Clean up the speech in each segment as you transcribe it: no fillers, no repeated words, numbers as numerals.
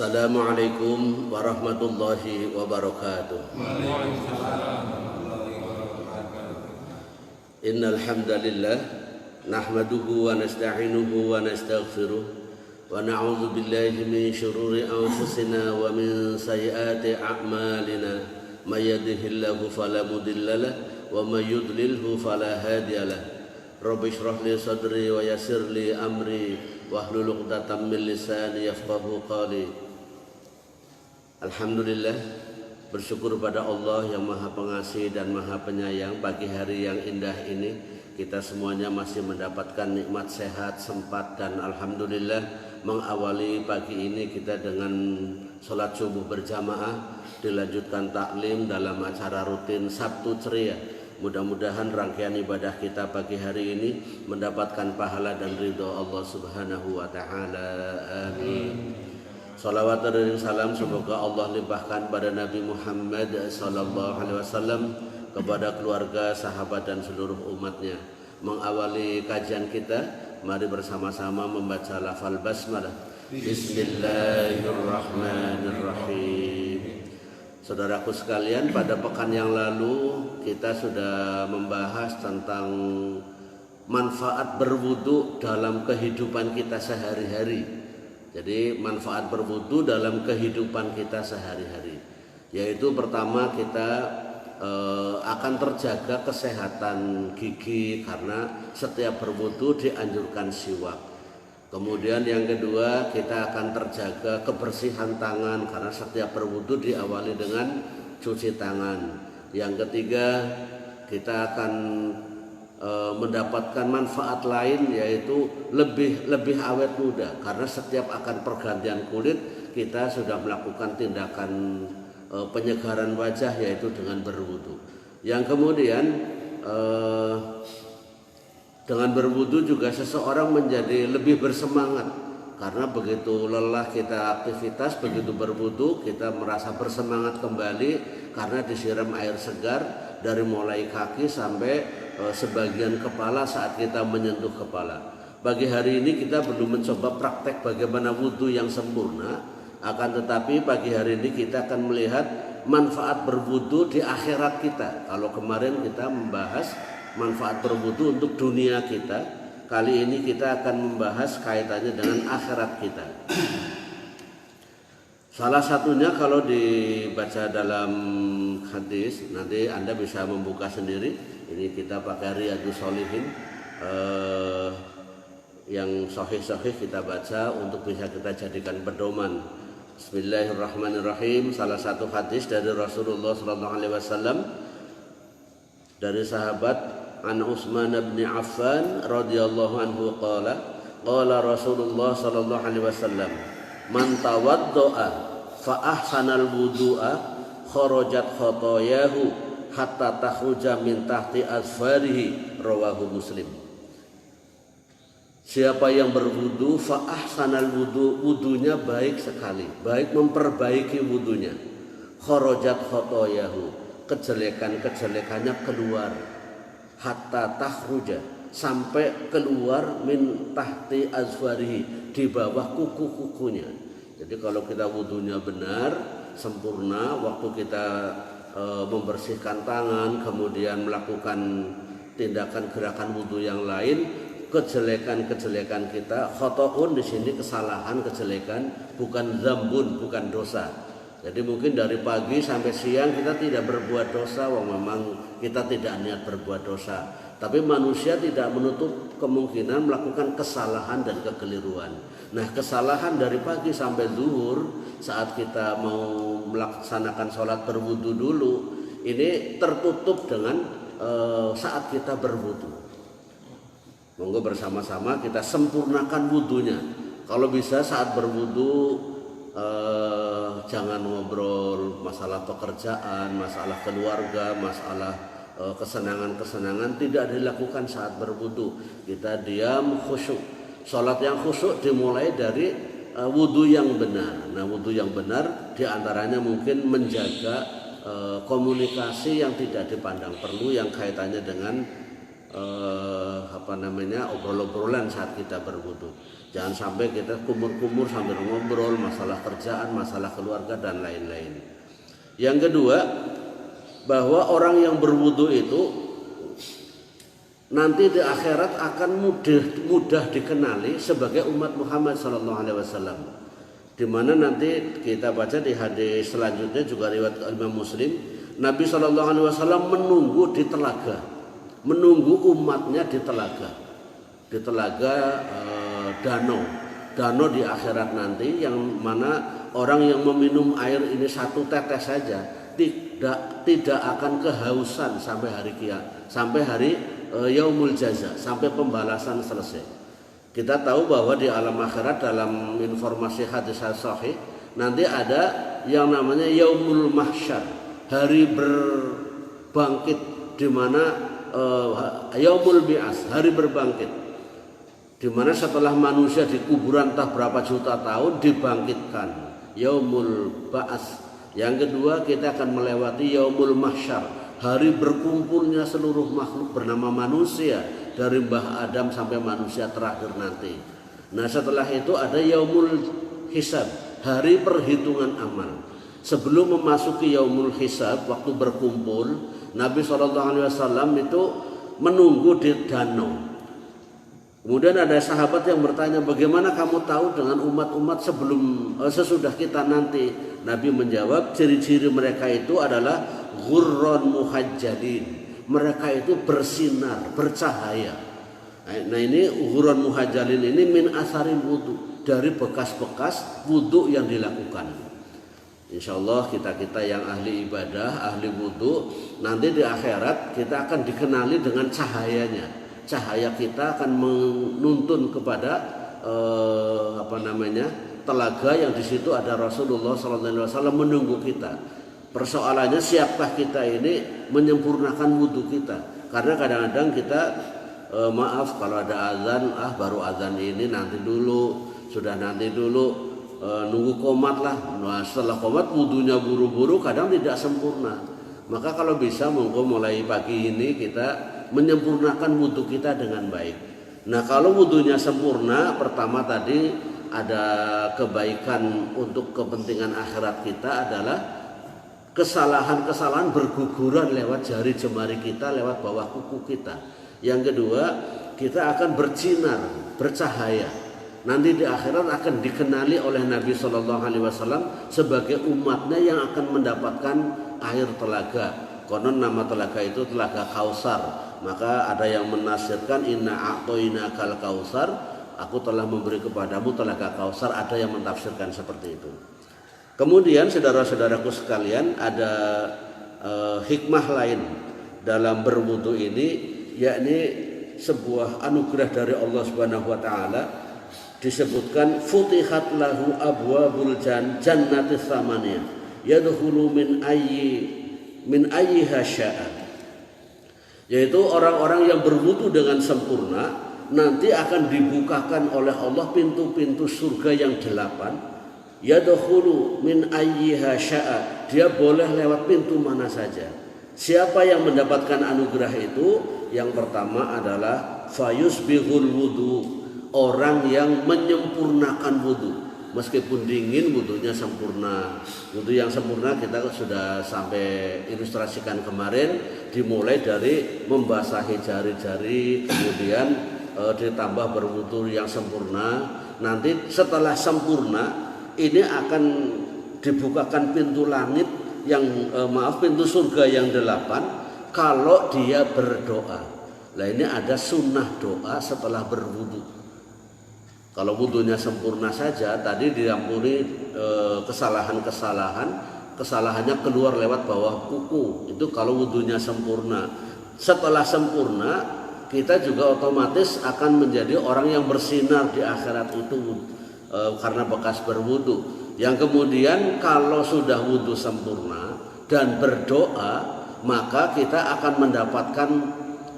Assalamualaikum warahmatullahi wabarakatuh. Innal hamdalillah nahmaduhu wa nasta'inuhu wa nastaghfiruh wa na'udzu billahi min shururi anfusina wa min sayyiati a'malina may yahdihillahu fala mudilla lahu wa may yudlilhu fala hadiya lahu. Rabbi shrah li sadri wa yassir li amri wahlul 'uqdatam min lisani yafqahu qawli. Alhamdulillah, bersyukur pada Allah yang Maha Pengasih dan Maha Penyayang. Pagi hari yang indah ini kita semuanya masih mendapatkan nikmat sehat, sempat, dan alhamdulillah mengawali pagi ini kita dengan sholat subuh berjamaah, dilanjutkan taklim dalam acara rutin Sabtu Ceria. Mudah-mudahan rangkaian ibadah kita pagi hari ini mendapatkan pahala dan ridho Allah Subhanahu wa Ta'ala. Amin. Salawat dan salam semoga Allah limpahkan pada Nabi Muhammad sallallahu alaihi wasallam, kepada keluarga, sahabat, dan seluruh umatnya. Mengawali kajian kita, mari bersama-sama membaca lafal basmalah. Bismillahirrahmanirrahim. Saudaraku sekalian, pada pekan yang lalu kita sudah membahas tentang manfaat berwudu dalam kehidupan kita sehari-hari. Jadi manfaat berwudu dalam kehidupan kita sehari-hari, yaitu pertama kita akan terjaga kesehatan gigi karena setiap berwudu dianjurkan siwak. Kemudian yang kedua, kita akan terjaga kebersihan tangan karena setiap berwudu diawali dengan cuci tangan. Yang ketiga, kita akan mendapatkan manfaat lain, yaitu lebih awet muda karena setiap akan pergantian kulit kita sudah melakukan tindakan penyegaran wajah, yaitu dengan berwudu. Yang kemudian dengan berwudu juga seseorang menjadi lebih bersemangat karena begitu lelah kita aktivitas, begitu berwudu kita merasa bersemangat kembali karena disiram air segar dari mulai kaki sampai sebagian kepala saat kita menyentuh kepala. Pagi hari ini kita belum mencoba praktek bagaimana wudu yang sempurna, akan tetapi pagi hari ini kita akan melihat manfaat berwudu di akhirat kita. Kalau kemarin kita membahas manfaat berwudu untuk dunia kita, kali ini kita akan membahas kaitannya dengan akhirat kita. Salah satunya kalau dibaca dalam hadis, nanti Anda bisa membuka sendiri. Ini kita pakai Riyadhus Shalihin yang sahih-sahih kita baca untuk bisa kita jadikan pedoman. Bismillahirrahmanirrahim. Salah satu hadis dari Rasulullah SAW dari sahabat An Utsman bin Affan radhiyallahu anhu qala Rasulullah sallallahu alaihi wasallam, man tawaddo'a fa ahsanal wudu'a kharajat khotoyahu hatta takhruja min tahti azfarihi, rawahu Muslim. Siapa yang berwudu fa ahsanal wudu, wudunya baik sekali, baik memperbaiki wudunya, kharajat khotoyahu, kejelekan-kejelekannya keluar, hatta takhruja, sampai keluar, min tahti azfarihi, di bawah kuku-kukunya. Jadi kalau kita wudunya benar, sempurna, waktu kita membersihkan tangan, kemudian melakukan tindakan gerakan wudu yang lain, kejelekan-kejelekan kita, khotoun di sini kesalahan, kejelekan, bukan zambun, bukan dosa. Jadi mungkin dari pagi sampai siang kita tidak berbuat dosa, memang kita tidak niat berbuat dosa. Tapi manusia tidak menutup kemungkinan melakukan kesalahan dan kekeliruan. Nah, kesalahan dari pagi sampai zuhur saat kita mau melaksanakan sholat berwudu dulu, ini tertutup dengan saat kita berwudu. Monggo bersama-sama kita sempurnakan wudunya. Kalau bisa saat berwudu jangan ngobrol masalah pekerjaan, masalah keluarga, masalah kesenangan-kesenangan, tidak dilakukan saat berwudu. Kita diam, khusyuk. Salat yang khusyuk dimulai dari wudu yang benar. Nah, wudu yang benar diantaranya mungkin menjaga komunikasi yang tidak dipandang perlu, yang kaitannya dengan obrol-obrolan saat kita berwudu. Jangan sampai kita kumur-kumur sambil ngobrol masalah kerjaan, masalah keluarga dan lain-lain. Yang kedua, bahwa orang yang berwudu itu nanti di akhirat akan mudah dikenali sebagai umat Muhammad SAW. Di mana nanti kita baca di hadis selanjutnya juga riwayat Imam Muslim, Nabi SAW menunggu di telaga, menunggu umatnya di telaga danau di akhirat nanti, yang mana orang yang meminum air ini satu tetes saja tidak akan kehausan sampai hari kiamat, sampai hari yaumul jaza, sampai pembalasan selesai. Kita tahu bahwa di alam akhirat dalam informasi hadis sahih nanti ada yang namanya yaumul mahsyar, hari berbangkit, di mana yaumul bi'as, hari berbangkit, di mana setelah manusia di kuburan entah berapa juta tahun dibangkitkan, yaumul ba'as. Yang kedua, kita akan melewati yaumul mahsyar, hari berkumpulnya seluruh makhluk bernama manusia, dari Mbah Adam sampai manusia terakhir nanti. Nah, setelah itu ada yaumul hisab, hari perhitungan amal. Sebelum memasuki yaumul hisab, waktu berkumpul, Nabi SAW itu menunggu di danau. Kemudian ada sahabat yang bertanya, bagaimana kamu tahu dengan umat-umat sesudah kita nanti? Nabi menjawab, ciri-ciri mereka itu adalah ghurran muhajjalin. Mereka itu bersinar, bercahaya. Nah, ini ghurran muhajjalin ini min asaril wudu, dari bekas-bekas wudu yang dilakukan. Insya Allah kita yang ahli ibadah, ahli wudu, nanti di akhirat kita akan dikenali dengan cahayanya. Cahaya kita akan menuntun kepada telaga yang di situ ada Rasulullah SAW menunggu kita. Persoalannya siapakah kita ini menyempurnakan wudhu kita? Karena kadang-kadang kita maaf kalau ada azan, baru azan ini nanti dulu, nunggu qomat lah. Nah, setelah qomat wudhunya buru-buru, kadang tidak sempurna. Maka kalau bisa monggo mulai pagi ini kita menyempurnakan wudhu kita dengan baik. Nah, kalau wudhunya sempurna, pertama tadi ada kebaikan untuk kepentingan akhirat kita adalah kesalahan-kesalahan berguguran lewat jari jemari kita, lewat bawah kuku kita. Yang kedua, kita akan bersinar, bercahaya. Nanti di akhirat akan dikenali oleh Nabi SAW sebagai umatnya yang akan mendapatkan air telaga. Konon nama telaga itu telaga Kausar. Maka ada yang menafsirkan inna a'toinakal kausar, aku telah memberi kepadamu telaga Kausar. Ada yang mentafsirkan seperti itu. Kemudian saudara-saudaraku sekalian, ada hikmah lain dalam berwudu ini, yakni sebuah anugerah dari Allah Subhanahu wa taala. Disebutkan futihat lahu abwabul jannatis tsamaniyah yadkhulu min ayyiha syaa. Yaitu orang-orang yang berwudu dengan sempurna nanti akan dibukakan oleh Allah pintu-pintu surga yang 8. Yadkhulu min ayyiha syaa. Dia boleh lewat pintu mana saja. Siapa yang mendapatkan anugerah itu? Yang pertama adalah fayusbihul wudu, orang yang menyempurnakan wudu. Meskipun dingin, wudunya sempurna. Wudu yang sempurna kita sudah sampai ilustrasikan kemarin, dimulai dari membasahi jari-jari, kemudian ditambah berwudu yang sempurna. Nanti setelah sempurna ini akan dibukakan pintu langit yang pintu surga yang 8 kalau dia berdoa. Nah, ini ada sunnah doa setelah berwudu. Kalau wudunya sempurna saja, tadi diampuni kesalahannya keluar lewat bawah kuku. Itu kalau wudunya sempurna. Setelah sempurna, kita juga otomatis akan menjadi orang yang bersinar di akhirat itu karena bekas berwudu. Yang kemudian kalau sudah wudu sempurna dan berdoa, maka kita akan mendapatkan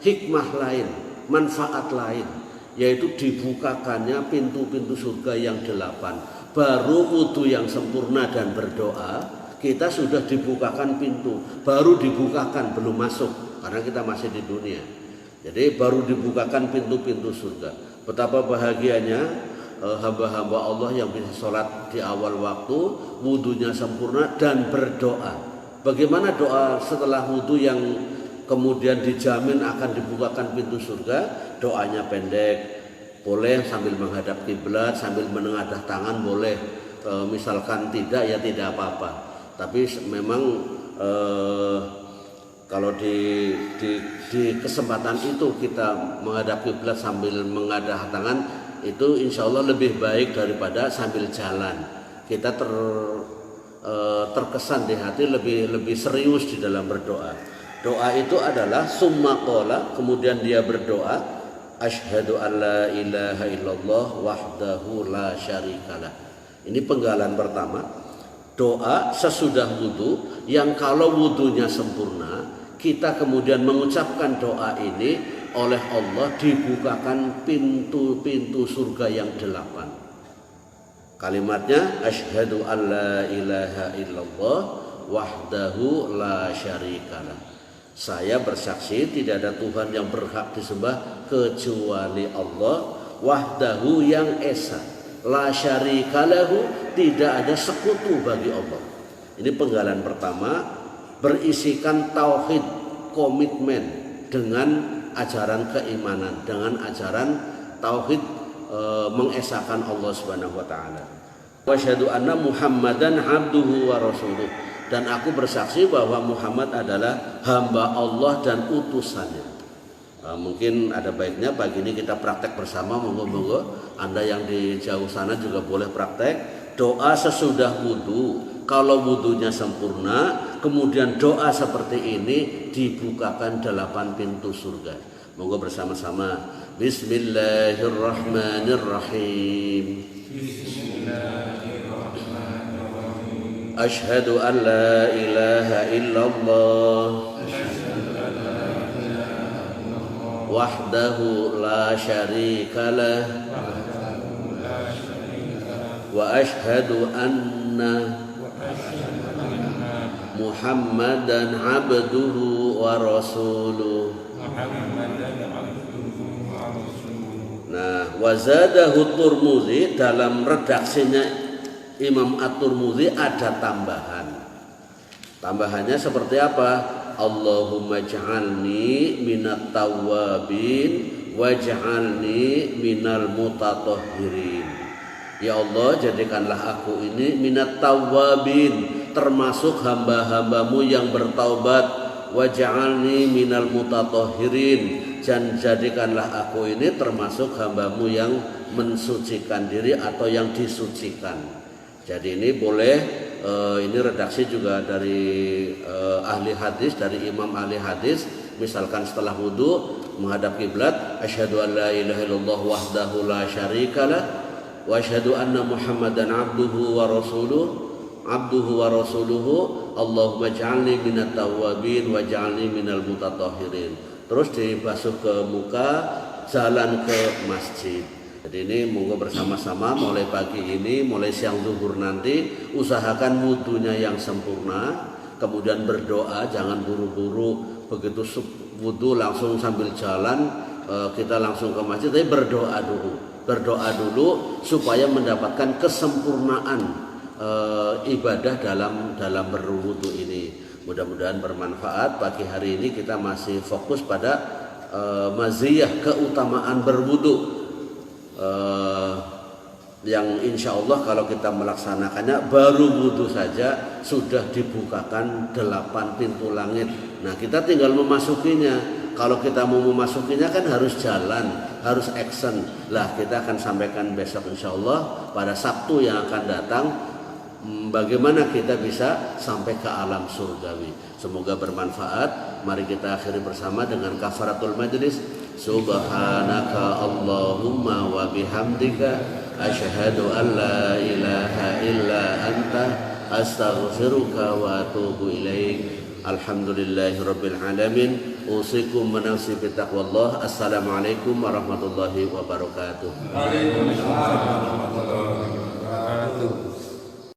hikmah lain, manfaat lain, yaitu dibukakannya pintu-pintu surga yang 8. Baru wudu yang sempurna dan berdoa, kita sudah dibukakan pintu. Baru dibukakan, belum masuk, karena kita masih di dunia. Jadi baru dibukakan pintu-pintu surga. Betapa bahagianya hamba-hamba Allah yang bisa sholat di awal waktu, wudunya sempurna dan berdoa. Bagaimana doa setelah wudu yang kemudian dijamin akan dibukakan pintu surga? Doanya pendek, boleh sambil menghadap kiblat, sambil menengadah tangan boleh. Misalkan tidak ya tidak apa-apa. Tapi memang kalau di kesempatan itu kita menghadap kiblat sambil mengadah tangan, itu insya Allah lebih baik daripada sambil jalan. Kita terkesan di hati lebih serius di dalam berdoa. Doa itu adalah summa qala, kemudian dia berdoa, asyhadu an la ilaha illallah wahdahu la syarikalah. Ini penggalan pertama. Doa sesudah wudu yang kalau wudunya sempurna, kita kemudian mengucapkan doa ini, oleh Allah dibukakan pintu-pintu surga yang 8. Kalimatnya asyhadu an la ilaha illallah wahdahu la syarikalah. Saya bersaksi tidak ada Tuhan yang berhak disembah kecuali Allah, wahdahu yang esa, la syarikalahu tidak ada sekutu bagi Allah. Ini penggalan pertama, berisikan tauhid, komitmen dengan ajaran keimanan, dengan ajaran tauhid, mengesahkan Allah Subhanahu wa taala. Wa asyhadu anna Muhammadan abduhu wa rasuluh, dan aku bersaksi bahwa Muhammad adalah hamba Allah dan utusannya. Mungkin ada baiknya pagi ini kita praktek bersama, monggo-monggo. Anda yang di jauh sana juga boleh praktek. Doa sesudah wudu, kalau wudunya sempurna, kemudian doa seperti ini dibukakan 8 pintu surga. Monggo bersama-sama. Bismillahirrahmanirrahim. Bismillahirrahmanirrahim. Asyhadu an la ilaha illallah wahdahu la syarikalah wa asyhadu anna Muhammadan abduhu wa rasuluh. Nah, wazadahu Tirmidzi, dalam redaksinya Imam At-Tirmidzi ada tambahan. Tambahannya seperti apa? Allahumma ja'alni minat tawwabin waj'alni minal mutatahhirin. Ya Allah, jadikanlah aku ini minat tawwabin, termasuk hamba-hambamu yang bertaubat, waj'alni minal mutatahhirin, dan jadikanlah aku ini termasuk hambamu yang mensucikan diri atau yang disucikan. Jadi ini boleh, ini redaksi juga dari ahli hadis, dari imam ahli hadis. Misalkan setelah wudu menghadap kiblat, asyhadu an la ilaha illallah wahdahu la syarikalah wa asyhadu anna Muhammadan abduhu wa rasuluhu Allahumma ja'alni minat tawwabin wa ja'alni minal mutatahhirin. Terus dibasuh ke muka, jalan ke masjid. Jadi ini monggo bersama-sama mulai pagi ini, mulai siang zuhur nanti, usahakan wudunya yang sempurna, kemudian berdoa, jangan buru-buru begitu wudu langsung sambil jalan kita langsung ke masjid, tapi berdoa dulu supaya mendapatkan kesempurnaan ibadah dalam berwudu ini. Mudah-mudahan bermanfaat. Pagi hari ini kita masih fokus pada maziyah keutamaan berwudu, yang insya Allah kalau kita melaksanakannya baru wudu saja sudah dibukakan 8 pintu langit. Nah, kita tinggal memasukinya. Kalau kita mau memasukinya kan harus jalan, harus action. Lah, kita akan sampaikan besok insya Allah pada Sabtu yang akan datang, bagaimana kita bisa sampai ke alam surgawi. Semoga bermanfaat. Mari kita akhiri bersama dengan kafaratul majlis. Subhanaka Allahumma wa bihamdika asyhadu an la ilaha illa anta astaghfiruka wa atubu ilaik. Alhamdulillahi rabbil alamin. Usikum wa nafsi bittaqwallah. Assalamualaikum warahmatullahi wabarakatuh. Waalaikumsalam warahmatullahi wabarakatuh.